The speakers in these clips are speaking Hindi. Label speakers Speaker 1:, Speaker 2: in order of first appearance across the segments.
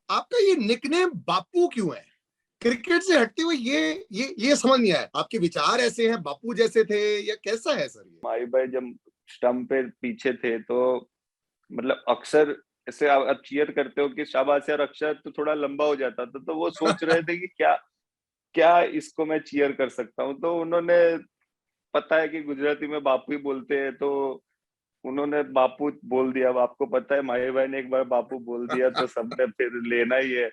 Speaker 1: आपका ये निकनेम बापू क्यों है? क्रिकेट से हटते हुए ये समझ नहीं आया। आपके विचार ऐसे हैं, बापू जैसे थे, या कैसा है सर ये?
Speaker 2: माही भाई जब स्टंप पे पीछे थे तो मतलब अक्सर ऐसे आप चीयर करते हो कि शाबाश यार अक्षर तो थोड़ा लंबा हो जाता था, तो वो सोच रहे थे कि क्या क्या इसको मैं चीयर कर सकता हूँ, तो उन्होंने पता है कि गुजराती में बापू ही बोलते हैं, तो उन्होंने बापू बोल दिया। अब आपको पता है माही भाई ने एक बार बापू बोल दिया तो सबने फिर लेना ही है।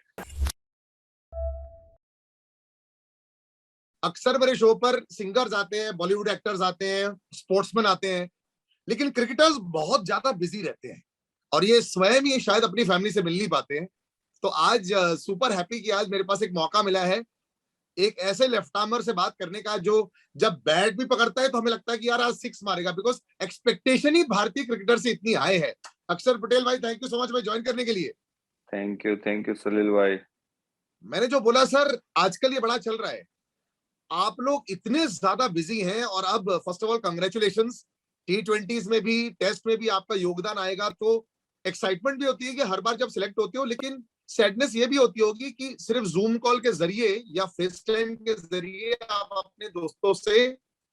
Speaker 1: अक्सर मेरे शो पर सिंगर्स आते हैं, बॉलीवुड एक्टर्स आते हैं, स्पोर्ट्समैन आते हैं, लेकिन क्रिकेटर्स बहुत ज्यादा बिजी रहते हैं और ये स्वयं ये शायद अपनी फैमिली से मिल नहीं पाते हैं। तो आज सुपर हैप्पी कि आज मेरे पास एक मौका मिला है एक ऐसे लेफ्ट आर्मर से बात करने का जो जब बैट भी पकड़ता है तो हमें लगता है कि यार आज सिक्स मारेगा, बिकॉज एक्सपेक्टेशन ही भारतीय क्रिकेटर से इतनी हाई है। अक्षर पटेल भाई, थैंक यू सो मच भाई ज्वाइन करने के लिए।
Speaker 2: थैंक यू सलील भाई।
Speaker 1: मैंने जो बोला सर, आजकल ये बड़ा चल रहा है, आप लोग इतने ज्यादा बिजी हैं और अब first of all congratulations. T20s में भी, टेस्ट में भी आपका योगदान आएगा तो एक्साइटमेंट भी होती है कि हर बार जब सिलेक्ट होते हो, लेकिन सैडनेस ये भी होती होगी कि सिर्फ जूम कॉल के जरिए या फेस टाइम के जरिए आप अपने दोस्तों से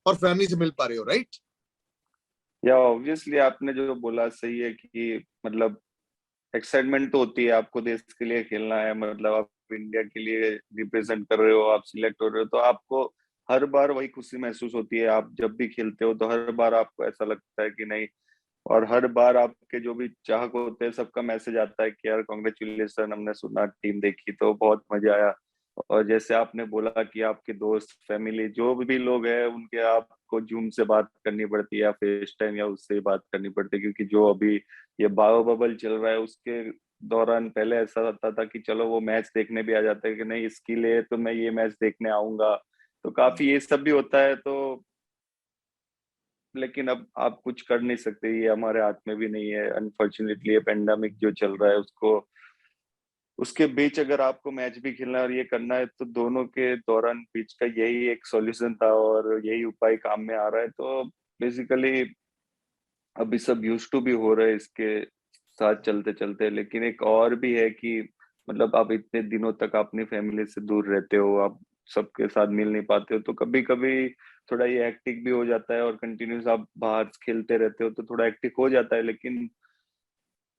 Speaker 1: और फैमिली से मिल पा रहे हो, राइट?
Speaker 2: या ऑब्वियसली आपने जो बोला सही है कि मतलब एक्साइटमेंट तो होती है, आपको देश के लिए खेलना है, मतलब आप इंडिया के लिए रिप्रेजेंट कर रहे हो, आप सिलेक्ट हो रहे हो, तो आपको हर बार वही खुशी महसूस होती है। आप जब भी खेलते हो तो हर बार आपको ऐसा लगता है कि नहीं, और हर बार आपके जो भी चाहक होते हैं सबका मैसेज आता है कि यार कांग्रेचुलेशन, हमने सुना, टीम देखी तो बहुत मजा आया। और जैसे आपने बोला कि आपके दोस्त, फैमिली, जो भी लोग हैं उनके आपको जूम से बात करनी पड़ती है या फेस टाइम या उससे बात करनी पड़ती है, क्योंकि जो अभी ये बायो बबल चल रहा है उसके दौरान पहले ऐसा होता था कि चलो वो मैच देखने भी आ जाते हैं कि नहीं इसके लिए तो मैं ये मैच देखने आऊंगा, तो काफी ये सब भी होता है। तो लेकिन अब आप कुछ कर नहीं सकते, ये हमारे हाथ में भी नहीं है अनफॉर्चुनेटली। ये पेंडेमिक जो चल रहा है उसको, उसके बीच अगर आपको मैच भी खेलना है और ये करना है तो दोनों के दौरान बीच का यही एक सॉल्यूशन था और यही उपाय काम में आ रहा है। तो बेसिकली अभी सब यूज टू भी हो रहे हैं इसके साथ चलते चलते। लेकिन एक और भी है कि मतलब आप इतने दिनों तक अपनी फैमिली से दूर रहते हो, आप सबके साथ मिल नहीं पाते हो, तो कभी कभी थोड़ा ये हेक्टिक भी हो जाता है। और कंटिन्यूस आप बाहर खेलते रहते हो तो थोड़ा हेक्टिक हो जाता है, लेकिन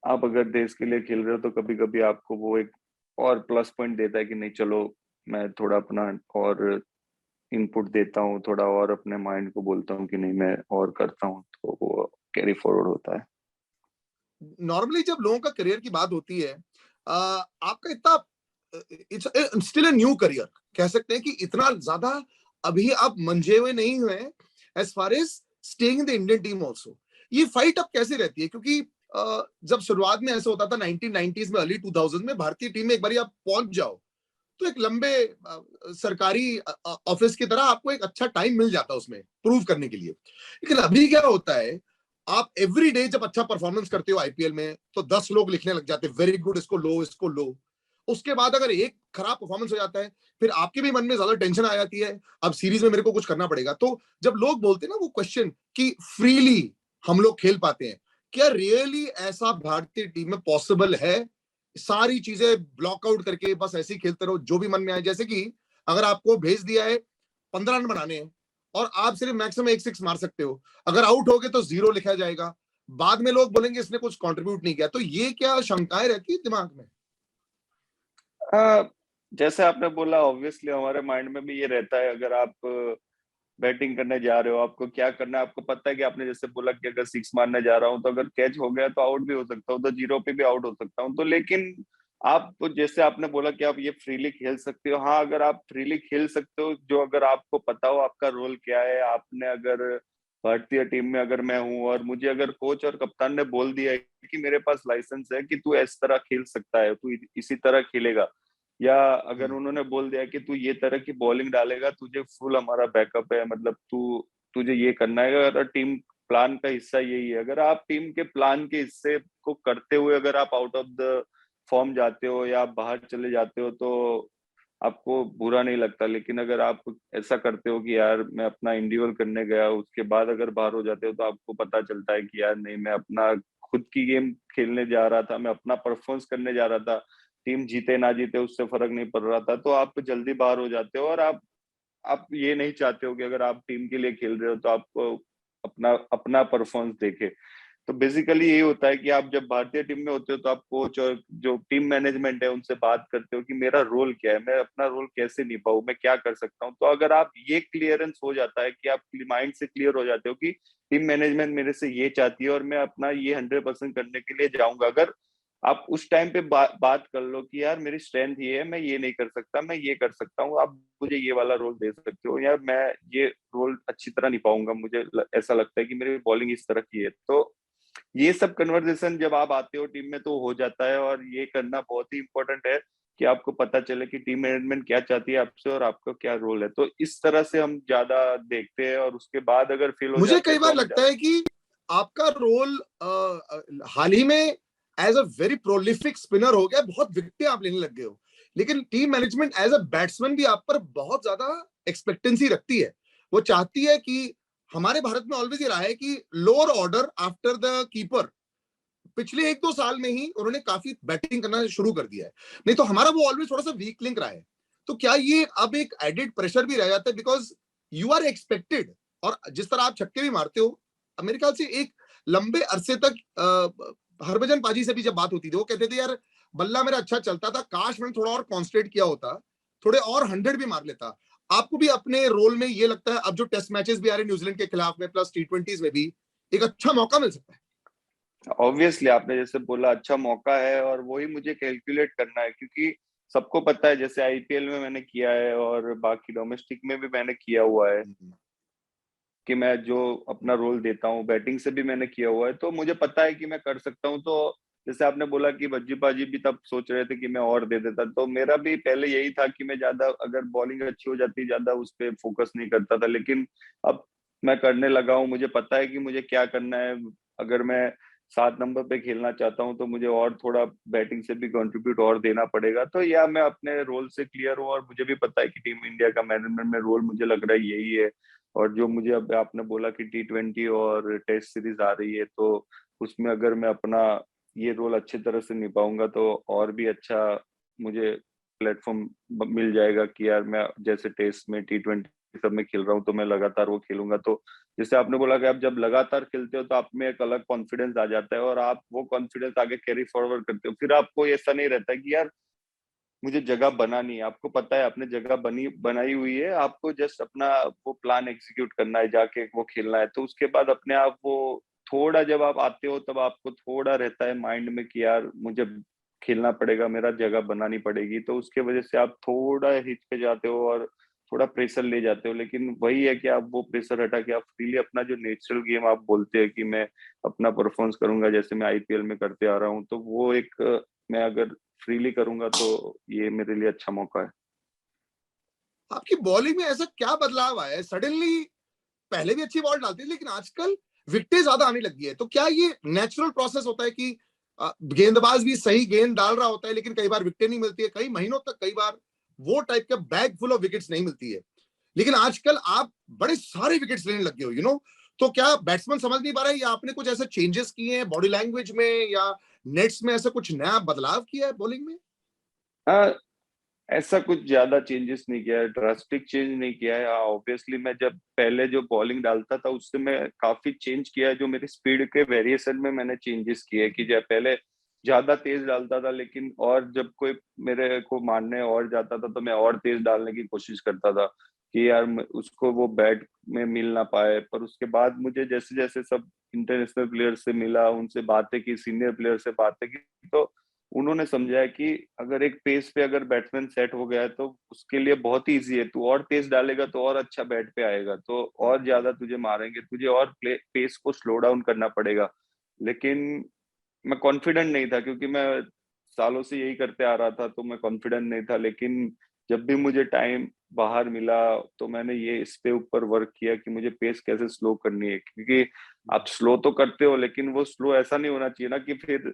Speaker 2: आप अगर देश के लिए खेल रहे हो तो कभी कभी आपको वो एक और प्लस पॉइंट देता है कि नहीं चलो मैं थोड़ा अपना और इनपुट देता हूँ, थोड़ा और अपने माइंड को बोलता हूँ कि नहीं मैं और करता हूँ, तो वो कैरी फॉरवर्ड होता है।
Speaker 1: नॉर्मली जब लोगों का करियर की बात होती है, आपका इतना, it's still a new career, कह सकते हैं कि इतना ज्यादा अभी आप मंझे हुए नहीं हुए as far as staying in the Indian team also. ये फाइट अब कैसे रहती है? क्योंकि जब शुरुआत में ऐसा होता था 1990s में, अर्ली 2000 में, भारतीय टीम में एक बार आप पहुंच जाओ तो एक लंबे सरकारी ऑफिस की तरह आपको एक अच्छा टाइम मिल जाता उसमें प्रूव करने के लिए। लेकिन अभी क्या होता है, आप एवरी डे जब अच्छा परफॉर्मेंस करते हो आईपीएल में तो 10 लोग लिखने लग जाते हैं वेरी गुड, इसको लो, इसको लो। उसके बाद अगर एक खराब परफॉर्मेंस हो जाता है, फिर आपके भी मन में ज्यादा टेंशन आ जाती है, अब सीरीज में मेरे को कुछ करना पड़ेगा। तो जब लोग बोलते हैं ना वो क्वेश्चन कि फ्रीली हम लोग खेल पाते हैं, क्या रियली ऐसा भारतीय टीम में पॉसिबल है? सारी चीजें ब्लॉकआउट करके बस ऐसे ही खेलते रहो जो भी मन में आए, जैसे कि अगर आपको भेज दिया है 15 रन बनाने हैं और आप सिर्फ मैक्सिमम एक सिक्स मार सकते हो, अगर आउट हो गए तो जीरो लिखा जाएगा, बाद में लोग बोलेंगे इसने कुछ कंट्रीब्यूट नहीं किया। तो ये क्या शंकाएं रहती है दिमाग में?
Speaker 2: हाँ, जैसे आपने बोला ऑब्वियसली हमारे माइंड में भी ये रहता है। अगर आप बैटिंग करने जा रहे हो, आपको क्या करना है, आपको पता है कि आपने जैसे बोला कि अगर सिक्स मारने जा रहा हूँ तो अगर कैच हो गया तो आउट भी हो सकता हूँ, तो जीरो पे भी आउट हो सकता हूँ। तो लेकिन आप तो जैसे आपने बोला कि आप ये फ्रीली खेल सकते हो, हाँ अगर आप फ्रीली खेल सकते हो, जो अगर आपको पता हो आपका रोल क्या है, आपने अगर भारतीय टीम में अगर मैं हूँ और मुझे अगर कोच और कप्तान ने बोल दिया है कि मेरे पास लाइसेंस है कि तू इस तरह खेल सकता है, तू इसी तरह खेलेगा, या अगर उन्होंने बोल दिया कि तू ये तरह की बॉलिंग डालेगा, तुझे फुल हमारा बैकअप है, मतलब तू तुझे ये करना है, अगर टीम प्लान का हिस्सा यही है, अगर आप टीम के प्लान के हिस्से को करते हुए अगर आप आउट ऑफ द फॉर्म जाते हो या आप बाहर चले जाते हो तो आपको बुरा नहीं लगता। लेकिन अगर आप ऐसा करते हो कि यार मैं अपना इंडिविजुअल करने गया, उसके बाद अगर बाहर हो जाते हो तो आपको पता चलता है कि यार नहीं, मैं अपना खुद की गेम खेलने जा रहा था, मैं अपना परफॉर्मेंस करने जा रहा था, टीम जीते ना जीते उससे फर्क नहीं पड़ रहा था, तो आप जल्दी बाहर हो जाते हो और आप ये नहीं चाहते हो कि अगर आप टीम के लिए खेल रहे हो तो आपको अपना अपना परफॉर्मेंस देखे। तो बेसिकली यही होता है कि आप जब भारतीय टीम में होते हो तो आप कोच और जो टीम मैनेजमेंट है उनसे बात करते हो कि मेरा रोल क्या है, मैं अपना रोल कैसे निभाऊं, मैं क्या कर सकता हूं। तो अगर आप ये क्लियरेंस हो जाता है कि आप माइंड से क्लियर हो जाते हो कि टीम मैनेजमेंट मेरे से ये चाहती है और मैं अपना ये 100% करने के लिए जाऊंगा, अगर आप उस टाइम पे बात कर लो कि यार मेरी स्ट्रेंथ ये है, मैं ये नहीं कर सकता, मैं ये कर सकता हूँ, आप मुझे ये वाला रोल दे सकते हो, यार मैं ये रोल अच्छी तरह निभाऊंगा, मुझे ऐसा लगता है कि मेरी बॉलिंग इस तरह की है। तो ये सब कन्वर्सेशन जब आप आते हो टीम में तो हो जाता है, और ये करना बहुत ही इंपॉर्टेंट है कि आपको पता चले कि टीम मैनेजमेंट क्या चाहती है आपसे और आपका क्या रोल है। तो इस तरह से हम ज्यादा देखते हैं, और उसके बाद अगर फेल हो
Speaker 1: मुझे
Speaker 2: जाते
Speaker 1: कई
Speaker 2: हैं तो
Speaker 1: बार
Speaker 2: हम
Speaker 1: लगता है कि आपका रोल हाल ही में as a very prolific spinner हो गया, बहुत विकेटें आप लेने लग गए हो, लेकिन team management as a batsman भी आप पर बहुत ज्यादा एक्सपेक्टेंसी रखती है। वो चाहती है कि हमारे भारत में ऑलवेज ये रहा है कि lower order after the keeper, पिछले 1-2 साल में ही उन्होंने काफी बैटिंग करना शुरू कर दिया है, नहीं तो हमारा वो ऑलवेज थोड़ा सा वीक लिंक रहा है। तो क्या ये अब एक एडेड प्रेशर भी रह जाता है, बिकॉज यू आर एक्सपेक्टेड, और जिस तरह आप छक्के भी मारते हो, मेरे ख्याल से एक लंबे अरसे तक हरभजन पाजी से भी जब बात होती थी वो कहते थे यार बल्ला मेरा अच्छा चलता था, काश मैंने थोड़ा और कॉन्सेंट्रेट किया होता, थोड़े और 100 भी मार लेता। आपको भी अपने रोल में ये लगता है अब जो टेस्ट मैचेस भी आ रहे हैं न्यूजीलैंड के खिलाफ में प्लस T20s में भी एक अच्छा मौका मिल सकता है?
Speaker 2: ऑब्वियसली आपने जैसे बोला अच्छा मौका है, और वही मुझे कैलकुलेट करना है, क्योंकि सबको पता है जैसे आईपीएल में मैंने किया है और बाकी डोमेस्टिक में भी मैंने किया हुआ है कि मैं जो अपना रोल देता हूँ, बैटिंग से भी मैंने किया हुआ है, तो मुझे पता है कि मैं कर सकता हूँ। तो जैसे आपने बोला कि भज्जी पाजी भी तब सोच रहे थे कि मैं और दे देता, तो मेरा भी पहले यही था कि मैं ज्यादा अगर बॉलिंग अच्छी हो जाती ज्यादा उस पर फोकस नहीं करता था, लेकिन अब मैं करने लगा हूँ, मुझे पता है कि मुझे क्या करना है। अगर मैं 7 नंबर पे खेलना चाहता हूँ तो मुझे और थोड़ा बैटिंग से भी कंट्रीब्यूट और देना पड़ेगा। तो या मैं अपने रोल से क्लियर हूँ, और मुझे भी पता है कि टीम इंडिया का मैनेजमेंट में रोल मुझे लग रहा है यही है। और जो मुझे अब आपने बोला कि T20 और टेस्ट सीरीज आ रही है, तो उसमें अगर मैं अपना ये रोल अच्छी तरह से निभाऊंगा तो और भी अच्छा मुझे प्लेटफॉर्म मिल जाएगा कि यार मैं जैसे टेस्ट में T20 सब में खेल रहा हूँ तो मैं लगातार वो खेलूंगा। तो जैसे आपने बोला कि आप जब लगातार खेलते हो तो आप में एक अलग कॉन्फिडेंस आ जाता है, और आप वो कॉन्फिडेंस आगे कैरी फॉरवर्ड करते हो, फिर आपको ऐसा नहीं रहता कि यार मुझे जगह बनानी है। आपको पता है आपने जगह बनाई हुई है, आपको जस्ट अपना वो प्लान एग्जीक्यूट करना है, जाके वो खेलना है। तो उसके बाद अपने आप वो थोड़ा जब आप आते हो तब आपको थोड़ा रहता है माइंड में कि यार मुझे खेलना पड़ेगा, मेरा जगह बनानी पड़ेगी, तो उसके वजह से आप थोड़ा हिचके जाते हो और थोड़ा प्रेशर ले जाते हो। लेकिन वही है कि आप वो प्रेशर हटा के आप फ्रीली अपना जो नेचुरल गेम आप बोलते हैं कि मैं अपना परफॉर्मेंस करूंगा जैसे मैं आईपीएल में करते आ रहा हूँ, तो वो एक मैं अगर फ्रीली करूंगा तो ये मेरे लिए अच्छा मौका है।
Speaker 1: आपकी बॉलिंग में ऐसा क्या बदलाव आया है सडनली? पहले भी अच्छी बॉल डालती थी लेकिन आजकल विकेटें ज्यादा आने लगी है, तो क्या ये नेचुरल प्रोसेस होता है कि गेंदबाज भी सही गेंद डाल रहा होता है लेकिन कई बार विकेटें नहीं मिलती है, कई महीनों तक कई बार वो टाइप का बैग फुल ऑफ विकेट्स नहीं मिलती है, लेकिन आजकल आप बड़े सारे विकेट्स लेने लग गए हो, तो क्या बैट्समैन समझ नहीं पा रहा है या आपने कुछ ऐसे चेंजेस किए हैं बॉडी लैंग्वेज में या नेट्स में, ऐसा कुछ नया बदलाव किया है बॉलिंग में?
Speaker 2: हाँ, ऐसा कुछ ज्यादा चेंजेस नहीं किया है, ड्रास्टिक चेंज नहीं किया है। ऑब्वियसली मैं जब पहले जो बॉलिंग डालता था उससे मैं काफी चेंज किया है, जो मेरी स्पीड के वेरिएशन में मैंने चेंजेस किए कि जब पहले ज्यादा तेज डालता था, लेकिन और जब कोई मेरे को मारने और जाता था तो मैं और तेज डालने की कोशिश करता था कि यार उसको वो बैट में मिल ना पाए। पर उसके बाद मुझे जैसे जैसे सब इंटरनेशनल प्लेयर से मिला, उनसे बातें की, सीनियर प्लेयर से बातें की, तो उन्होंने समझाया कि अगर एक पेस पे अगर बैट्समैन सेट हो गया है तो उसके लिए बहुत ही ईजी है, तू और तेज डालेगा तो और अच्छा बैट पे आएगा, तो और ज्यादा तुझे मारेंगे, तुझे और पेस को स्लो डाउन करना पड़ेगा। लेकिन मैं कॉन्फिडेंट नहीं था क्योंकि मैं सालों से यही करते आ रहा था, तो मैं कॉन्फिडेंट नहीं था। लेकिन जब भी मुझे टाइम बाहर मिला तो मैंने ये इस पे ऊपर वर्क किया कि मुझे पेस कैसे स्लो करनी है, क्योंकि आप स्लो तो करते हो लेकिन वो स्लो ऐसा नहीं होना चाहिए ना कि फिर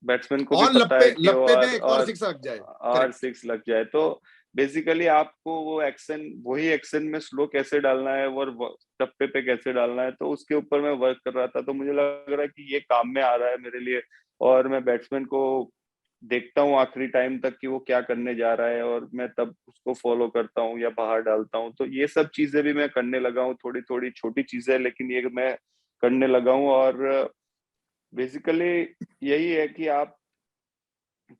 Speaker 2: बैट्समैन को भी
Speaker 1: और
Speaker 2: पता है
Speaker 1: लपे
Speaker 2: कि
Speaker 1: लपे में एक और सिक्स लग जाए।
Speaker 2: और
Speaker 1: करेक्ट।
Speaker 2: सिक्स लग जाए। तो बेसिकली आपको वो एक्शन, वही एक्शन में स्लो कैसे डालना है और टप्पे पे कैसे डालना है, तो उसके ऊपर मैं वर्क कर रहा था। तो मुझे लग रहा है कि ये काम में आ रहा है मेरे लिए, और मैं बैट्समैन को देखता हूँ आखिरी टाइम तक कि वो क्या करने जा रहा है, और मैं तब उसको फॉलो करता हूँ या बाहर डालता हूँ। तो ये सब चीजें भी मैं करने लगा हूँ, थोड़ी थोड़ी छोटी चीजें, लेकिन ये मैं करने लगा हूँ। और बेसिकली यही है कि आप,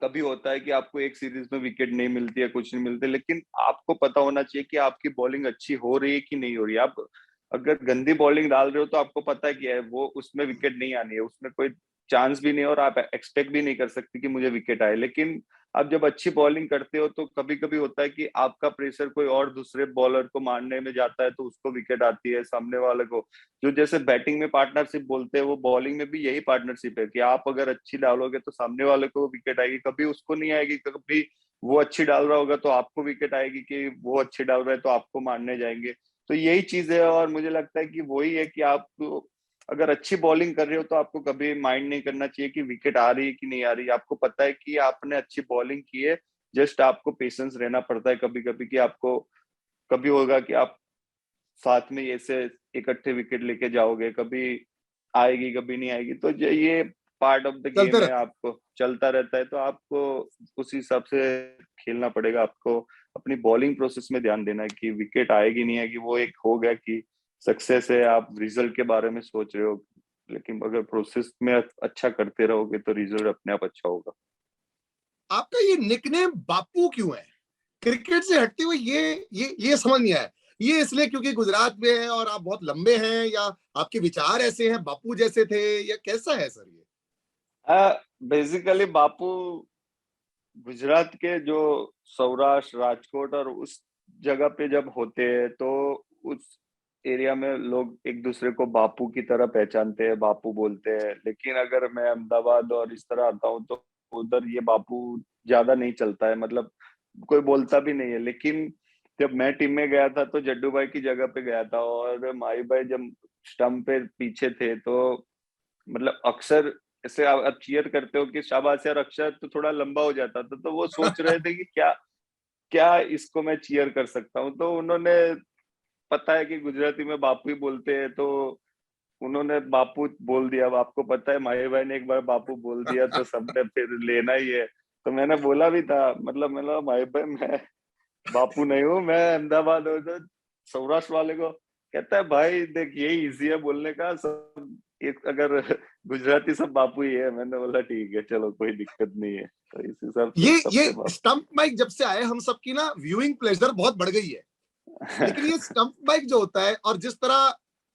Speaker 2: कभी होता है कि आपको एक सीरीज में विकेट नहीं मिलती है, कुछ नहीं मिलते, लेकिन आपको पता होना चाहिए कि आपकी बॉलिंग अच्छी हो रही है कि नहीं हो रही है। आप अगर गंदी बॉलिंग डाल रहे हो तो आपको पता है कि है वो उसमें विकेट नहीं आनी है, उसमें कोई चांस भी नहीं है, और आप एक्सपेक्ट भी नहीं कर सकते कि मुझे विकेट आए। लेकिन आप जब अच्छी बॉलिंग करते हो तो कभी कभी होता है कि आपका प्रेशर कोई और दूसरे बॉलर को मारने में जाता है, तो उसको विकेट आती है, सामने वाले को। जो जैसे बैटिंग में पार्टनरशिप बोलते हैं, वो बॉलिंग में भी यही पार्टनरशिप है कि आप अगर अच्छी डालोगे तो सामने वाले को विकेट आएगी, कभी उसको नहीं आएगी। कभी वो अच्छी डाल रहा होगा तो आपको विकेट आएगी, कि वो अच्छी डाल रहा है तो आपको मारने जाएंगे। तो यही चीज है, और मुझे लगता है कि वही है कि आप अगर अच्छी बॉलिंग कर रहे हो तो आपको कभी माइंड नहीं करना चाहिए कि विकेट आ रही है कि नहीं आ रही। आपको पता है कि आपने अच्छी बॉलिंग की है, जस्ट आपको पेशेंस रहना पड़ता है कभी कभी, कि आपको कभी होगा कि आप साथ में ऐसे इकट्ठे विकेट लेके जाओगे, कभी आएगी कभी नहीं आएगी। तो ये पार्ट ऑफ द
Speaker 1: चलते
Speaker 2: गेम है,
Speaker 1: रहता है।
Speaker 2: आपको चलता रहता है। तो आपको उस हिसाब से खेलना पड़ेगा। आपको अपनी बॉलिंग प्रोसेस में ध्यान देना है कि विकेट आएगी नहीं आएगी, वो एक हो गया कि सक्सेस है, आप रिजल्ट के बारे में सोच रहे हो। लेकिन अगर प्रोसेस में अच्छा करते रहोगे तो रिजल्ट अपने आप अच्छा होगा।
Speaker 1: आपका ये निकनेम बापू क्यों है? क्रिकेट से हटते हुए ये समझ नहीं आया। ये इसलिए क्योंकि गुजरात में है और आप बहुत लंबे हैं, या आपके विचार ऐसे हैं, बापू जैसे थे, या कैसा है सर ये?
Speaker 2: बेसिकली बापू गुजरात के जो सौराष्ट्र, राजकोट और उस जगह पे जब होते हैं तो उस एरिया में लोग एक दूसरे को बापू की तरह पहचानते हैं, बापू बोलते हैं। लेकिन अगर मैं अहमदाबाद और इस तरह आता हूँ तो उधर ये बापू ज्यादा नहीं चलता है, मतलब कोई बोलता भी नहीं है। लेकिन जब मैं टीम में गया था तो जड्डू भाई की जगह पे गया था, और माही भाई जब स्टंप पे पीछे थे तो मतलब अक्सर ऐसे आप चीयर करते हो कि शाबाश यार अक्षर तो थोड़ा लंबा हो जाता था, तो वो सोच रहे थे कि क्या क्या इसको मैं चीयर कर सकता हूँ। तो उन्होंने, पता है कि गुजराती में बापू ही बोलते हैं, तो उन्होंने बापू बोल दिया। अब आपको पता है माही भाई ने एक बार बापू बोल दिया तो सबने फिर लेना ही है। तो मैंने बोला भी था, मतलब मैंने बोला, माही भाई मैं बापू नहीं हूँ, मैं अहमदाबाद हूँ। तो सौराष्ट्र वाले को कहता है भाई देख यही इजी है बोलने का, सब एक अगर गुजराती सब बापू ही है। मैंने बोला ठीक है चलो कोई दिक्कत नहीं है। तो इस हिसाब से
Speaker 1: ये
Speaker 2: सबसे बाप।
Speaker 1: स्टंप माइक जब से आए, हम सबकी ना व्यूइंग प्लेजर बहुत बढ़ गई है। लेकिन ये स्टंप माइक जो होता है, और जिस तरह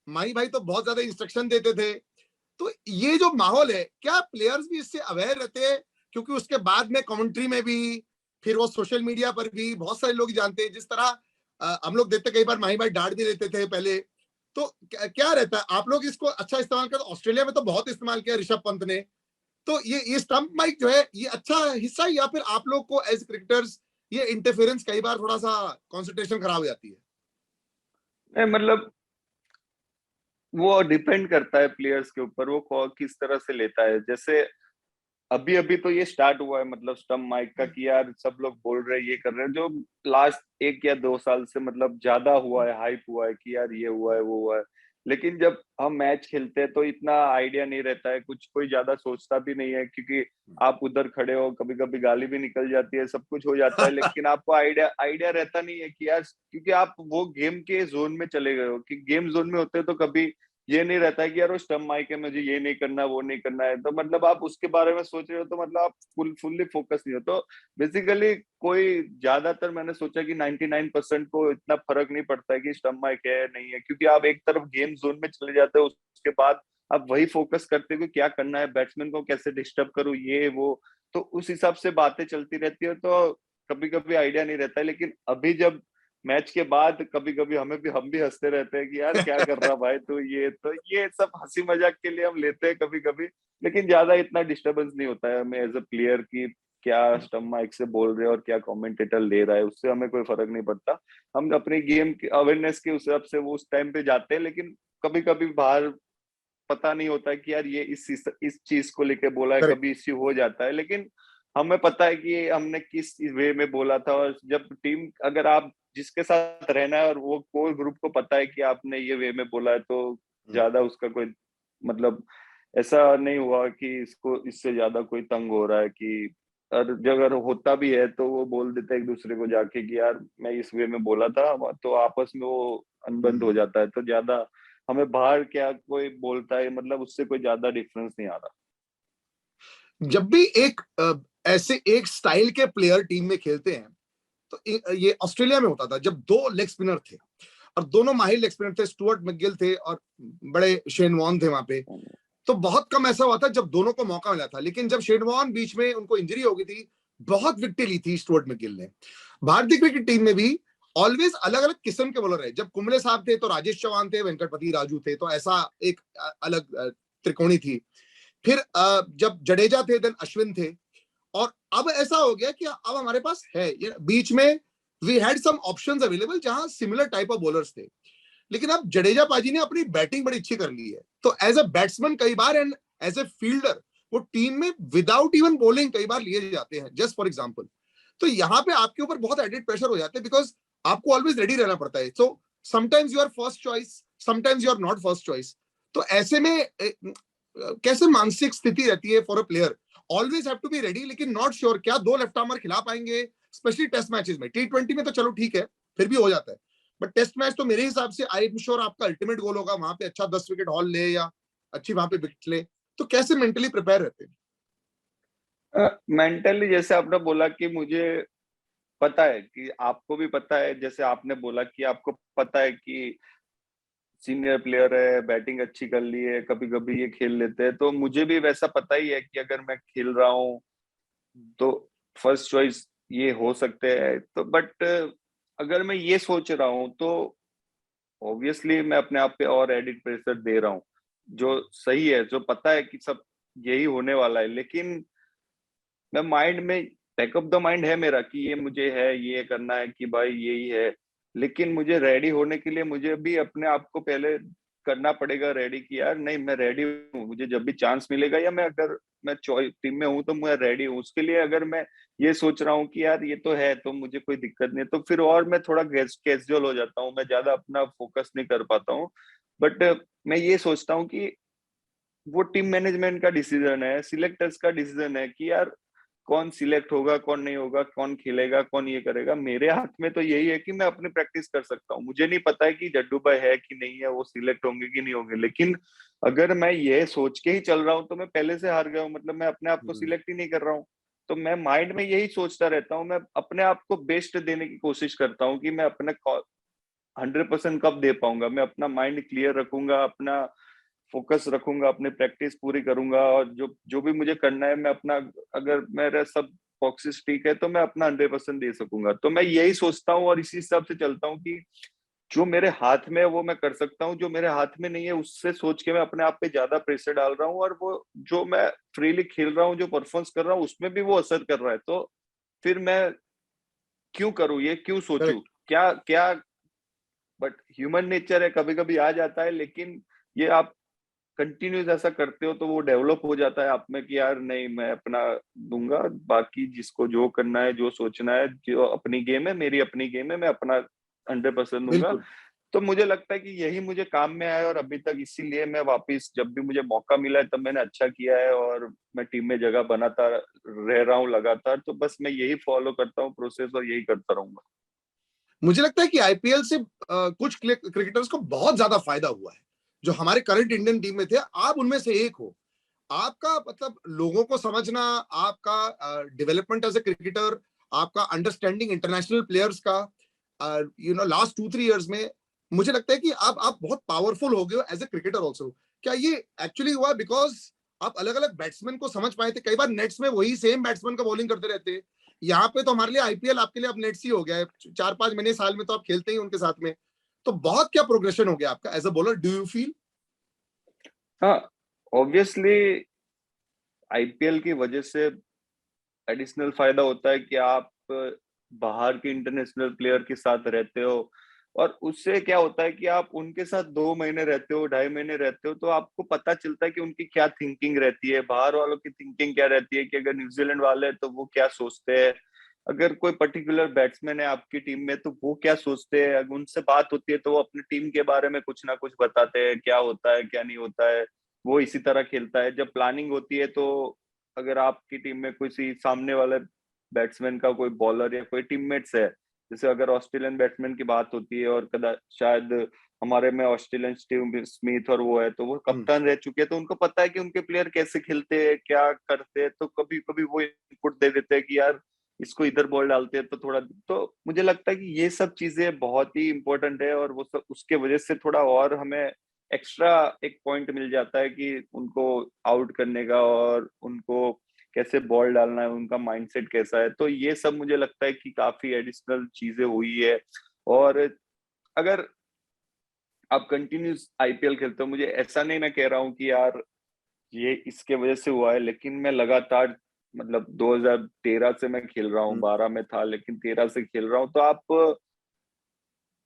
Speaker 1: माही भाई तो बहुत ज्यादा इंस्ट्रक्शन देते थे, तो ये जो माहौल है, क्या प्लेयर्स भी इससे अवेयर रहते हैं? क्योंकि उसके बाद में कमेंट्री में भी, फिर वो सोशल मीडिया पर भी बहुत सारे लोग जानते हैं। जिस तरह हम लोग देखते, कई बार माही भाई डांट भी देते थे पहले। तो क्या रहता है, आप लोग इसको अच्छा इस्तेमाल करते? ऑस्ट्रेलिया में तो बहुत इस्तेमाल किया ऋषभ पंत ने। तो ये स्टंप माइक जो है, ये अच्छा हिस्सा है, या फिर आप लोग को एज क्रिकेटर्स ये इंटरफेरेंस कई बार थोड़ा सा कंसंट्रेशन खराब हो जाती है?
Speaker 2: नहीं मतलब वो डिपेंड करता है प्लेयर्स के ऊपर, वो किस तरह से लेता है। जैसे अभी अभी तो ये स्टार्ट हुआ है, मतलब स्टम्प माइक का, कि यार सब लोग बोल रहे हैं ये कर रहे हैं। जो लास्ट 1 या 2 साल से मतलब ज्यादा हुआ है, हाइप हुआ है कि यार ये हुआ है वो हुआ है। लेकिन जब हम मैच खेलते हैं तो इतना आइडिया नहीं रहता है, कुछ कोई ज्यादा सोचता भी नहीं है, क्योंकि आप उधर खड़े हो, कभी कभी गाली भी निकल जाती है, सब कुछ हो जाता है। लेकिन आपको आइडिया आइडिया रहता नहीं है कि यार, क्योंकि आप वो गेम के जोन में चले गए हो, कि गेम जोन में होते हैं तो कभी ये नहीं रहता है कि यार वो स्टम्प माइक है, मुझे ये नहीं करना वो नहीं करना है। तो मतलब आप उसके बारे में सोच रहे हो तो मतलब आप फुल्ली फोकस नहीं हो। तो बेसिकली कोई, ज्यादातर मैंने सोचा कि 99% को इतना फर्क नहीं पड़ता है कि स्टम्प माइक है नहीं है, क्योंकि आप एक तरफ गेम जोन में चले जाते हो, उसके बाद आप वही फोकस करते हो कि क्या करना है, बैट्समैन को कैसे डिस्टर्ब करूं ये वो। तो उस हिसाब से बातें चलती रहती है, तो कभी कभी आइडिया नहीं रहता है। लेकिन अभी जब मैच के बाद कभी कभी हम भी हंसते रहते हैं कि यार क्या कर रहा भाई तू, ये तो ये सब हंसी मजाक के लिए हम लेते हैं कभी कभी। लेकिन ज्यादा इतना डिस्टरबेंस नहीं होता है हमें एज अ प्लेयर की क्या स्टम्प माइक से बोल रहे हैं और क्या कमेंटेटर ले रहा है, उससे हमें कोई फर्क नहीं पड़ता। हम अपनी गेम की अवेयरनेस के हिसाब से वो उस टाइम पे जाते हैं। लेकिन कभी कभी बाहर पता नहीं होता है कि यार ये इस चीज को लेके बोला है,
Speaker 1: करेक्ट।
Speaker 2: कभी इश्यू हो जाता है। लेकिन हमें पता है कि हमने किस वे में बोला था। और जब टीम, अगर आप जिसके साथ रहना है और वो कोर ग्रुप को पता है कि आपने ये वे में बोला है, तो ज्यादा उसका कोई मतलब ऐसा नहीं हुआ कि इसको इससे ज्यादा कोई तंग हो रहा है कि और जब अगर होता भी है तो वो बोल देते हैं एक दूसरे को जाके कि यार मैं इस वे में बोला था, तो आपस में वो अनबन हो जाता है। तो ज्यादा हमें बाहर क्या कोई बोलता है, मतलब उससे कोई ज्यादा डिफरेंस नहीं आ रहा।
Speaker 1: जब भी एक ऐसे एक स्टाइल के प्लेयर टीम में खेलते हैं, तो ये ऑस्ट्रेलिया में होता था जब दो लेग स्पिनर थे और दोनों माहिर लेग स्पिनर थे, स्टुअर्ट मैकगिल थे और बड़े शेन वॉर्न थे वहां पे। तो बहुत कम ऐसा हुआ था जब दोनों को मौका मिला था, लेकिन जब शेन वॉर्न बीच में उनको इंजरी हो गई थी, बहुत विकेटें ली थी स्टुअर्ट मैकगिल ने। भारतीय क्रिकेट टीम में भी ऑलवेज अलग अलग किस्म के बॉलर है। जब कुंबले साहब थे तो राजेश चौहान थे, वेंकटपति राजू थे, तो ऐसा एक अलग त्रिकोणी थी। फिर जब जडेजा थे देन अश्विन थे। और अब ऐसा हो गया कि अब हमारे पास है, बीच में we had some options available जहां सिमिलर टाइप ऑफ बॉलर्स थे। लेकिन अब जडेजा पाजी ने अपनी बैटिंग बड़ी अच्छी कर ली है, तो एज अ बैट्समैन कई बार एंड एज ए फील्डर वो टीम में विदाउट इवन बॉलिंग कई बार लिए जाते हैं, जस्ट फॉर एग्जांपल। तो यहाँ पे आपके ऊपर बहुत एडेड प्रेशर हो जाते हैं बिकॉज आपको ऑलवेज रेडी रहना पड़ता है। So sometimes you are first choice, sometimes you are not first choice. तो ऐसे में कैसे मानसिक स्थिति रहती है for a player, always have to be ready, लेकिन नॉट श्योर क्या दो लेफ्ट आर्मर खिला पाएंगे, स्पेशली टेस्ट मैचेस में। T20 में तो चलो ठीक है, फिर भी हो जाता है, बट टेस्ट मैच तो मेरे हिसाब से आई एम श्योर आपका अल्टीमेट गोल होगा वहां पे अच्छा 10 विकेट हॉल ले या अच्छी वहां पे विकेट ले। तो कैसे मेंटली प्रिपेयर रहते हैं?
Speaker 2: मेंटली जैसे आपने बोला कि मुझे पता है कि आपको भी पता है, जैसे आपने बोला कि आपको पता है कि सीनियर प्लेयर है, बैटिंग अच्छी कर ली है, कभी कभी ये खेल लेते हैं, तो मुझे भी वैसा पता ही है कि अगर मैं खेल रहा हूँ तो फर्स्ट चॉइस ये हो सकते हैं। तो बट अगर मैं ये सोच रहा हूँ तो ऑब्वियसली मैं अपने आप पे और एडिट प्रेशर दे रहा हूँ, जो सही है, जो पता है कि सब यही होने वाला है। लेकिन मैं माइंड में, बैक ऑफ द माइंड है मेरा कि ये मुझे है, ये करना है कि भाई यही है। लेकिन मुझे रेडी होने के लिए मुझे भी अपने आप को पहले करना पड़ेगा रेडी कि यार नहीं मैं रेडी हूँ, मुझे जब भी चांस मिलेगा या मैं अगर मैं टीम में हूँ तो मैं रेडी हूँ उसके लिए। अगर मैं ये सोच रहा हूँ कि यार ये तो है तो मुझे कोई दिक्कत नहीं है, तो फिर और मैं थोड़ा कैजुअल हो जाता हूँ, मैं ज्यादा अपना फोकस नहीं कर पाता हूँ। बट मैं ये सोचता हूँ कि वो टीम मैनेजमेंट का डिसीजन है, सिलेक्टर्स का डिसीजन है कि यार कौन सिलेक्ट होगा, कौन नहीं होगा, कौन खेलेगा, कौन ये करेगा। मेरे हाथ में तो यही है कि मैं अपनी प्रैक्टिस कर सकता हूँ। मुझे नहीं पता है कि जड्डू भाई है कि नहीं है, वो सिलेक्ट होंगे कि नहीं होंगे। लेकिन अगर मैं ये सोच के ही चल रहा हूँ तो मैं पहले से हार गया हूँ, मतलब मैं अपने आप को सिलेक्ट ही नहीं कर रहा हूँ। तो मैं माइंड में यही सोचता रहता हूँ, मैं अपने आप को बेस्ट देने की कोशिश करता हूँ कि मैं अपने 100% कब दे पाऊंगा, मैं अपना माइंड क्लियर रखूंगा, अपना फोकस रखूंगा, अपनी प्रैक्टिस पूरी करूंगा, और जो जो भी मुझे करना है मैं अपना, अगर मेरा सब बॉक्सेस ठीक है तो मैं अपना 100% दे सकूंगा। तो मैं यही सोचता हूँ और इसी हिसाब से चलता हूँ कि जो मेरे हाथ में है वो मैं कर सकता हूँ, जो मेरे हाथ में नहीं है उससे सोच के मैं अपने आप पे ज्यादा प्रेशर डाल रहा हूँ, और वो जो मैं फ्रीली खेल रहा हूँ, जो परफॉर्मेंस कर रहा हूँ उसमें भी वो असर कर रहा है। तो फिर मैं क्यों करूँ, ये क्यों सोचूं,
Speaker 1: करेक्ट।
Speaker 2: क्या क्या। बट ह्यूमन नेचर है, कभी कभी आ जाता है। लेकिन ये आप कंटिन्यूस ऐसा करते हो तो वो डेवलप हो जाता है आप में कि यार नहीं मैं अपना दूंगा, बाकी जिसको जो करना है, जो सोचना है, जो अपनी गेम है, मेरी अपनी गेम है, मैं अपना 100% दूंगा।
Speaker 1: बिल्कुल।
Speaker 2: तो मुझे लगता है कि यही मुझे काम में आया, और अभी तक इसीलिए मैं वापस जब भी मुझे मौका मिला है तब मैंने अच्छा किया है, और मैं टीम में जगह बनाता रह रहा हूँ लगातार। तो बस मैं यही फॉलो करता हूँ प्रोसेस और यही करता रहूंगा।
Speaker 1: मुझे लगता है कि आईपीएल से कुछ क्रिकेटर्स को बहुत ज्यादा फायदा हुआ है जो हमारे करंट इंडियन टीम में थे। आप उनमें से एक हो। आपका मतलब लोगों को समझना, आपका डेवलपमेंट एज ए क्रिकेटर, आपका अंडरस्टैंडिंग इंटरनेशनल प्लेयर्स का, लास्ट 2-3 इयर्स में मुझे लगता है कि आप बहुत पावरफुल हो गए हो एज ए क्रिकेटर ऑल्सो। क्या ये एक्चुअली हुआ बिकॉज आप अलग अलग बैट्समैन को समझ पाए थे? कई बार नेट्स में वही सेम बैट्समैन का बॉलिंग करते रहते हैं। यहाँ पे तो हमारे लिए आईपीएल आपके लिए अब नेट्स ही हो गया है, 4-5 महीने साल में तो आप खेलते ही उनके साथ में। तो बहुत क्या प्रोग्रेशन हो गया आपका as a bowler, do you feel?
Speaker 2: हाँ, ऑब्वियसली आईपीएल की वजह से एडिशनल फायदा होता है कि आप बाहर के इंटरनेशनल प्लेयर के साथ रहते हो, और उससे क्या होता है कि आप उनके साथ 2 महीने रहते हो, 2.5 महीने रहते हो, तो आपको पता चलता है कि उनकी क्या थिंकिंग रहती है, बाहर वालों की थिंकिंग क्या रहती है, कि अगर न्यूजीलैंड वाले हैं तो वो क्या सोचते हैं, अगर कोई पर्टिकुलर बैट्समैन है आपकी टीम में तो वो क्या सोचते हैं। अगर उनसे बात होती है तो वो अपनी टीम के बारे में कुछ ना कुछ बताते हैं, क्या होता है क्या नहीं होता है। वो इसी तरह खेलता है। जब प्लानिंग होती है तो अगर आपकी टीम में किसी सामने वाले बैट्समैन का कोई बॉलर या कोई टीममेट्स है, जैसे अगर ऑस्ट्रेलियन बैट्समैन की बात होती है और कदा शायद हमारे में ऑस्ट्रेलियन स्टीव स्मिथ और वो है, तो वो कप्तान रह चुके हैं, तो उनको पता है कि उनके प्लेयर कैसे खेलते हैं, क्या करते हैं, तो कभी कभी वो इनपुट दे देते हैं कि यार इसको इधर बॉल डालते हैं तो थोड़ा, तो मुझे लगता है कि ये सब चीजें बहुत ही इंपॉर्टेंट है, और वो सब उसके वजह से थोड़ा और हमें एक्स्ट्रा एक पॉइंट मिल जाता है कि उनको आउट करने का, और उनको कैसे बॉल डालना है, उनका माइंडसेट कैसा है, तो ये सब मुझे लगता है कि काफी एडिशनल चीजें हुई है। और अगर आप कंटिन्यूस आईपीएल खेलते हो, मुझे ऐसा नहीं मैं कह रहा हूँ कि यार ये इसके वजह से हुआ है, लेकिन मैं लगातार मतलब 2013 से मैं खेल रहा हूँ, 12 में था लेकिन 13 से खेल रहा हूँ, तो आप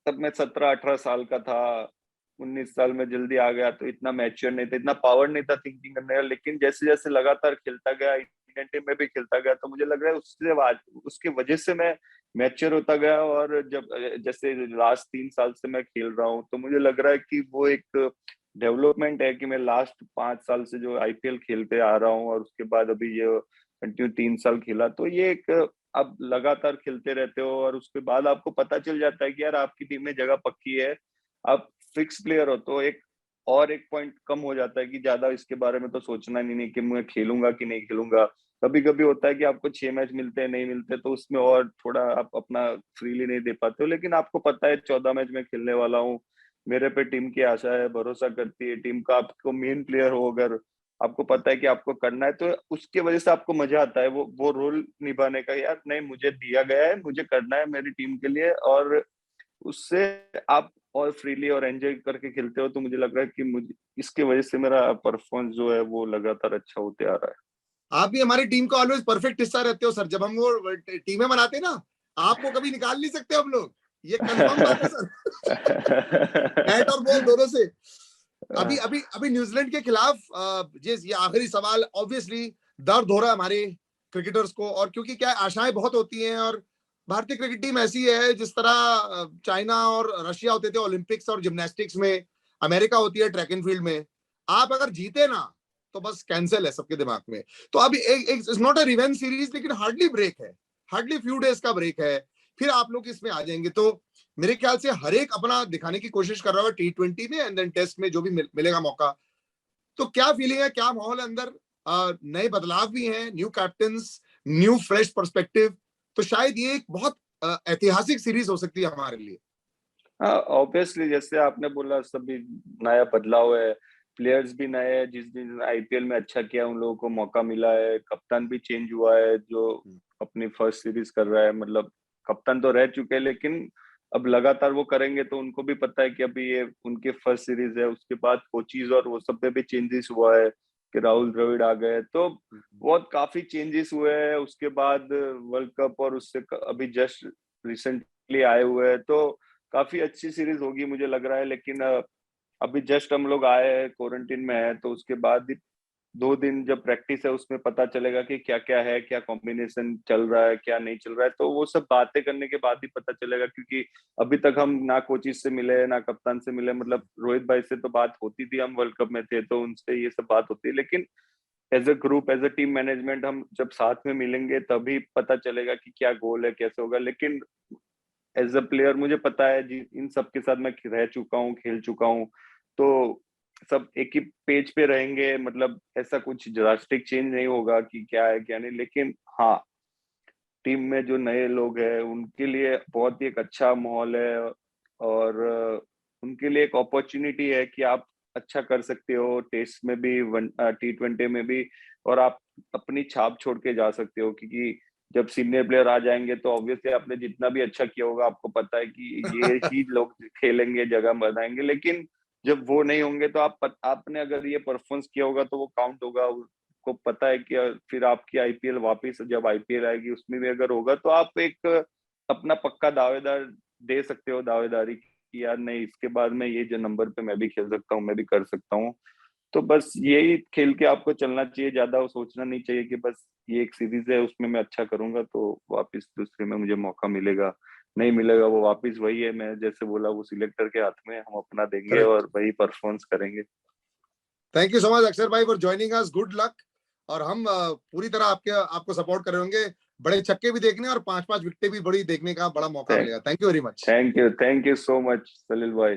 Speaker 2: तब मैं 17-18 साल का था, 19 साल में जल्दी आ गया, तो इतना मैच्योर नहीं था, इतना पावर नहीं था थिंकिंग करने का, लेकिन जैसे जैसे लगातार खेलता गया, इंडियन टीम में भी खेलता गया, तो मुझे लग रहा है उससे उसकी वजह से मैं मैच्योर होता गया, और जब जैसे लास्ट 3 साल से मैं खेल रहा हूँ, तो मुझे लग रहा है कि वो एक डेवलपमेंट है कि मैं लास्ट 5 साल से जो आईपीएल खेलते आ रहा हूँ, और उसके बाद अभी ये कंटिन्यू 3 साल खेला, तो ये एक आप लगातार खेलते रहते हो, और उसके बाद आपको पता चल जाता है कि यार आपकी टीम में जगह पक्की है, आप फिक्स प्लेयर हो, तो एक पॉइंट कम हो जाता है कि ज्यादा इसके बारे में तो सोचना नहीं कि मैं खेलूंगा कि नहीं खेलूंगा। कभी कभी होता है कि आपको 6 मैच मिलते हैं, नहीं मिलते, तो उसमें और थोड़ा आप अपना फ्रीली नहीं दे पाते हो, लेकिन आपको पता है 14 मैच में खेलने वाला हूँ, मेरे पे टीम की आशा है, भरोसा करती है टीम का, आपको मेन प्लेयर हो, अगर आपको पता है कि आपको करना है, तो उसके वजह से आपको मजा आता है वो रोल निभाने का, यार नहीं मुझे दिया गया है, मुझे करना है मेरी टीम के लिए, और उससे आप और फ्रीली और एंजॉय करके खेलते हो, तो मुझे लग रहा है कि मुझे इसके वजह से मेरा परफॉर्मेंस जो है वो लगातार अच्छा होते आ रहा
Speaker 1: आप भी हमारी टीम का ऑलवेज परफेक्ट हिस्सा रहते हो सर। जब हम वो टीमें बनाते हैं ना, आपको कभी निकाल नहीं सकते हम लोग, ये कंफर्म बात है सर। बैट और बॉल दोनों से। अभी
Speaker 2: है।
Speaker 1: अभी अभी न्यूजीलैंड के खिलाफ ये आखिरी सवाल, ऑब्वियसली दर्द हो रहा है हमारे क्रिकेटर्स को, और क्योंकि क्या आशाएं बहुत होती हैं, और भारतीय क्रिकेट टीम ऐसी है जिस तरह चाइना और रशिया होते थे ओलंपिक्स और जिम्नास्टिक्स में, अमेरिका होती है ट्रैक एंड फील्ड में। आप अगर जीते ना तो बस कैंसिल है सबके दिमाग में। तो अभी एक it's not a revenge series, लेकिन हार्डली ब्रेक है, हार्डली फ्यू डेज का ब्रेक है, फिर आप लोग इसमें आ जाएंगे। तो मेरे ख्याल से हर एक अपना दिखाने की कोशिश कर रहा है T20 में, एंड देन टेस्ट में जो भी मिलेगा मौका। तो क्या फीलिंग है, क्या माहौल है अंदर? नए बदलाव भी हैं, new captain, new fresh perspective, तो शायद ये एक बहुत ऐतिहासिक सीरीज हो सकती है हमारे लिए।
Speaker 2: हाँ ऑब्वियसली, जैसे आपने बोला सभी नया बदलाव है, प्लेयर्स भी नए हैं, जिस दिन आईपीएल में अच्छा किया उन लोगों को मौका मिला है, कप्तान भी चेंज हुआ है जो अपनी फर्स्ट सीरीज कर रहा है, मतलब कप्तान तो रह चुके हैं लेकिन अब लगातार वो करेंगे, तो उनको भी पता है कि अभी ये उनकी फर्स्ट सीरीज है, उसके बाद कोचिज और वो सब पे भी चेंजेस हुआ है कि राहुल द्रविड़ आ गए, तो बहुत काफी चेंजेस हुए हैं, उसके बाद वर्ल्ड कप और उससे अभी जस्ट रिसेंटली आए हुए हैं, तो काफी अच्छी सीरीज होगी मुझे लग रहा है, लेकिन अभी जस्ट हम लोग आए हैं, क्वारंटीन में है, तो उसके बाद ही 2 दिन जब प्रैक्टिस है उसमें पता चलेगा कि क्या क्या है, क्या कॉम्बिनेशन चल रहा है, क्या नहीं चल रहा है, तो वो सब बातें करने के बाद ही पता चलेगा, क्योंकि अभी तक हम ना कोचिज से मिले ना कप्तान से मिले, मतलब रोहित भाई से तो बात होती थी, हम वर्ल्ड कप में थे तो उनसे ये सब बात होती है, लेकिन as a group as a team management हम जब साथ में मिलेंगे तभी पता चलेगा कि क्या गोल है, कैसे होगा, लेकिन एज अ प्लेयर मुझे पता है जी, इन सब के साथ मैं रह चुका हूँ, खेल चुका हूँ, तो सब एक ही पेज पे रहेंगे, मतलब ऐसा कुछ ड्रास्टिक चेंज नहीं होगा कि क्या है क्या नहीं, लेकिन हाँ टीम में जो नए लोग हैं उनके लिए बहुत ही एक अच्छा माहौल है, और उनके लिए एक अपॉर्चुनिटी है कि आप अच्छा कर सकते हो टेस्ट में भी, T20 में भी, और आप अपनी छाप छोड़ के जा सकते हो, क्योंकि जब सीनियर प्लेयर आ जाएंगे तो ऑब्वियसली आपने जितना भी अच्छा किया होगा आपको पता है कि ये ही लोग खेलेंगे, जगह बनाएंगे, लेकिन जब वो नहीं होंगे तो आपने अगर ये परफॉर्मेंस किया होगा तो वो काउंट होगा, को पता है कि फिर आपकी आईपीएल वापस जब आईपीएल आएगी उसमें भी अगर होगा तो आप एक अपना पक्का दावेदार दे सकते हो, दावेदारी कि यार नहीं इसके बाद में ये जो नंबर पे मैं भी खेल सकता हूँ, मैं भी कर सकता हूँ, तो बस यही खेल के आपको चलना चाहिए, ज्यादा वो सोचना नहीं चाहिए कि बस ये एक सीरीज है उसमें मैं अच्छा करूंगा तो वापस दूसरे में मुझे मौका मिलेगा, नहीं मिलेगा, वो वापस वही है, मैं जैसे बोला वो सिलेक्टर के हाथ में, हम अपना देंगे
Speaker 1: करेक्ट।
Speaker 2: और वही परफॉर्मेंस करेंगे।
Speaker 1: थैंक यू सो मच अक्षर भाई for joining us, good luck. और हम पूरी तरह आपको सपोर्ट कर रहे होंगे, बड़े छक्के भी देखने और 5-5 विकेटें भी बड़ी देखने का बड़ा मौका मिलेगा। Thank you very much.
Speaker 2: Thank you so much Salil भाई।